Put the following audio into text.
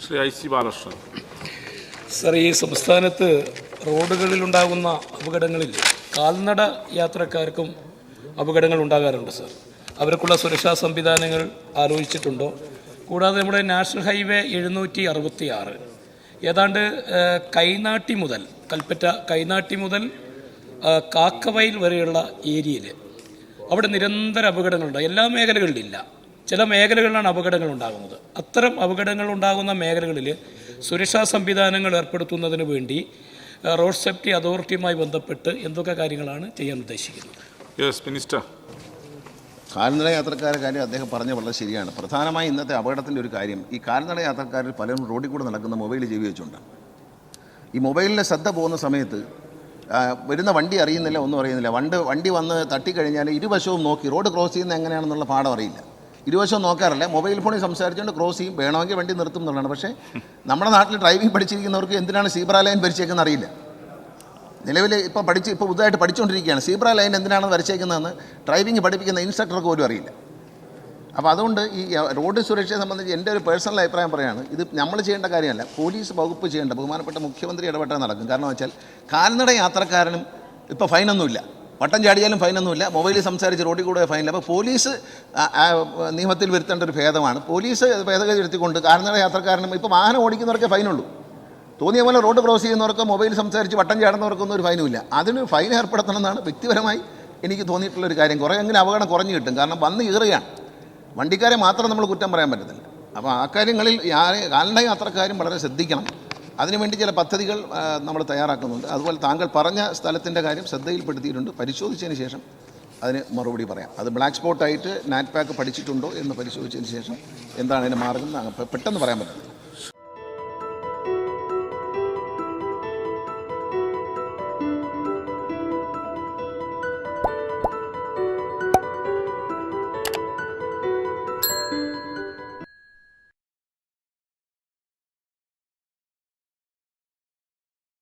Shri IC Balakrishnan. Sir, ഈ സംസ്ഥാനത്ത് റോഡുകളിലുണ്ടാകുന്ന അപകടങ്ങളിൽ കാൽനട യാത്രക്കാർക്കും അപകടങ്ങൾ ഉണ്ടാകാറുണ്ട് സർ. അവർക്കുള്ള സുരക്ഷാ സംവിധാനങ്ങൾ ആലോചിച്ചിട്ടുണ്ടോ? കൂടാതെ നമ്മുടെ നാഷണൽ ഹൈവേ 766 ഏതാണ്ട് കൈനാട്ടി മുതൽ കൽപ്പറ്റ കൈനാട്ടി മുതൽ കാക്കവയൽ വരെയുള്ള ഏരിയയിൽ അവിടെ നിരന്തര അപകടങ്ങളുണ്ട്. എല്ലാ മേഖലകളിലില്ല, ചില മേഖലകളിലാണ് അപകടങ്ങൾ ഉണ്ടാകുന്നത്. അത്തരം അപകടങ്ങൾ ഉണ്ടാകുന്ന മേഖലകളിൽ സുരക്ഷാ സംവിധാനങ്ങൾ ഏർപ്പെടുത്തുന്നതിന് വേണ്ടി റോഡ് സേഫ്റ്റി അതോറിറ്റിയുമായി ബന്ധപ്പെട്ട് എന്തൊക്കെ കാര്യങ്ങളാണ് ചെയ്യാൻ ഉദ്ദേശിക്കുന്നത്? Yes minister. കാൽനട യാത്രക്കാരുടെ കാര്യം അദ്ദേഹം പറഞ്ഞ വളരെ ശരിയാണ്. പ്രധാനമായും ഇന്നത്തെ അപകടത്തിൻ്റെ ഒരു കാര്യം, ഈ കാൽനട യാത്രക്കാരിൽ പലരും റോഡിൽ കൂടെ നടക്കുന്ന മൊബൈൽ ചെവി വെച്ചുകൊണ്ടാണ്. ഈ മൊബൈലിലെ ശ്രദ്ധ പോകുന്ന സമയത്ത് വരുന്ന വണ്ടി അറിയുന്നില്ല, ഒന്നും അറിയുന്നില്ല. വണ്ടി വന്ന് തട്ടിക്കഴിഞ്ഞാൽ ഇരുവശവും നോക്കി റോഡ് ക്രോസ് ചെയ്യുന്നത് എങ്ങനെയാണെന്നുള്ള പാഠം അറിയില്ല. ഇരുവശവും നോക്കാറില്ല, മൊബൈൽ ഫോണിൽ സംസാരിച്ചുകൊണ്ട് ക്രോസ് ചെയ്യും. വേണമെങ്കിൽ വണ്ടി നിർത്തും എന്നുള്ളതാണ്. പക്ഷേ നമ്മുടെ നാട്ടിൽ ഡ്രൈവിംഗ് പഠിച്ചിരിക്കുന്നവർക്ക് എന്തിനാണ് സീബ്ര ലൈൻ വരച്ചേക്കുന്നത് അറിയില്ല. നിലവിൽ ഇപ്പോൾ പുതുതായിട്ട് പഠിച്ചുകൊണ്ടിരിക്കുകയാണ്. സീബ്ര ലൈൻ എന്തിനാണെന്ന് വരച്ചേക്കുന്നതെന്ന് ഡ്രൈവിംഗ് പഠിപ്പിക്കുന്ന ഇൻസ്ട്രക്ടർക്ക് പോലും അറിയില്ല. അപ്പോൾ അതുകൊണ്ട് ഈ റോഡ് സുരക്ഷയെ സംബന്ധിച്ച് എൻ്റെ ഒരു പേഴ്സണൽ അഭിപ്രായം പറയുകയാണ്, ഇത് നമ്മൾ ചെയ്യേണ്ട കാര്യമല്ല, പോലീസ് വകുപ്പ് ചെയ്യേണ്ട. ബഹുമാനപ്പെട്ട മുഖ്യമന്ത്രി ഇടപെട്ടാൽ നടക്കും. കാരണം വെച്ചാൽ കാൽനട യാത്രക്കാരനും ഇപ്പോൾ ഫൈനൊന്നുമില്ല, വട്ടം ചാടിയാലും ഫൈനൊന്നുമില്ല, മൊബൈലിൽ സംസാരിച്ച് റോഡിൽ കൂടെ ഫൈനില്ല. അപ്പോൾ പോലീസ് നിയമത്തിൽ വരുത്തേണ്ട ഒരു ഭേദമാണ്. പോലീസ് ഭേദഗതി എടുത്തിക്കൊണ്ട് കാൽനട യാത്രക്കാരനും ഇപ്പോൾ വാഹനം ഓടിക്കുന്നവർക്കേ ഫൈനുള്ളൂ. തോന്നിയ പോലെ റോഡ് ക്രോസ് ചെയ്യുന്നവർക്ക്, മൊബൈൽ സംസാരിച്ച് വട്ടം ചാടുന്നവർക്കൊന്നും ഒരു ഫൈനുമില്ല. അതിന് ഫൈൻ ഏർപ്പെടുത്തണമെന്നാണ് വ്യക്തിപരമായി എനിക്ക് തോന്നിയിട്ടുള്ളൊരു കാര്യം. കുറേയെങ്കിലും അപകടം കുറഞ്ഞു കിട്ടും. കാരണം വന്ന് കീറുകയാണ്, വണ്ടിക്കാരെ മാത്രം നമ്മൾ കുറ്റം പറയാൻ പറ്റത്തില്ല. അപ്പോൾ ആ കാര്യങ്ങളിൽ കാൽനട യാത്രക്കാരും വളരെ ശ്രദ്ധിക്കണം. അതിനുവേണ്ടി ചില പദ്ധതികൾ നമ്മൾ തയ്യാറാക്കുന്നുണ്ട്. അതുപോലെ താങ്കൾ പറഞ്ഞ സ്ഥലത്തിൻ്റെ കാര്യം ശ്രദ്ധയിൽപ്പെടുത്തിയിട്ടുണ്ട്. പരിശോധിച്ചതിന് ശേഷം അതിന് മറുപടി പറയാം. അത് ബ്ലാക്ക് സ്പോട്ടായിട്ട് നാറ്റ്പാക്ക് പഠിച്ചിട്ടുണ്ടോ എന്ന് പരിശോധിച്ചതിന് ശേഷം എന്താണ് അതിൻ്റെ മാർഗം പെട്ടെന്ന് പറയാൻ പറ്റുന്നത്.